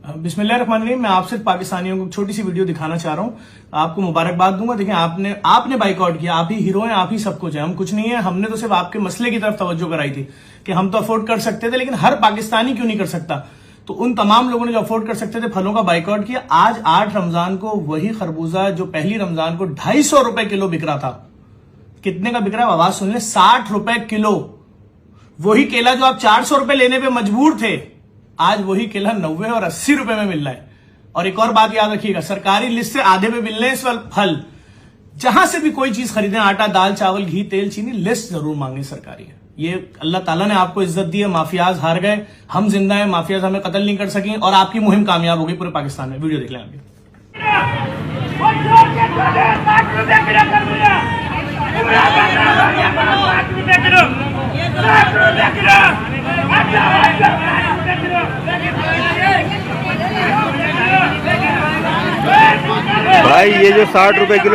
बिस्मिल्लाहिर्रहमानिर्रहीम। मैं आप सिर्फ पाकिस्तानियों को छोटी सी वीडियो दिखाना चाह रहा हूँ। आपको मुबारकबाद दूंगा। देखिए, आपने बाइकआउट किया, आप ही हीरो हैं, आप ही सब कुछ है, हम कुछ नहीं है। हमने तो सिर्फ आपके मसले की तरफ तवज्जो कराई थी कि हम तो अफोर्ड कर सकते थे, लेकिन हर पाकिस्तानी क्यों नहीं कर सकता। तो उन तमाम लोगों ने जो अफोर्ड कर सकते थे फलों का बाइकआउट किया। आज 8 रमजान को वही खरबूजा जो पहली रमजान को 250 रुपए किलो बिक रहा था, कितने का बिक रहा है आवाज सुन ले, 60 रुपए किलो। वही केला जो आप 400 रुपए लेने पे मजबूर थे, आज वही केला 90 और 80 रुपए में मिल रहा है। और एक और बात याद रखिएगा, सरकारी लिस्ट से आधे पे मिल रहे हैं इस वक्त फल। जहां से भी कोई चीज खरीदें, आटा, दाल, चावल, घी, तेल, चीनी, लिस्ट जरूर मांगे सरकारी है। ये अल्लाह ताला ने आपको इज्जत दी है। माफियाज हार गए, हम जिंदा हैं, माफियाज हमें कत्ल नहीं कर सके और आपकी मुहिम कामयाब हो गई पूरे पाकिस्तान में। वीडियो देख लें आगे। भाई ये जो 60 रुपए किलो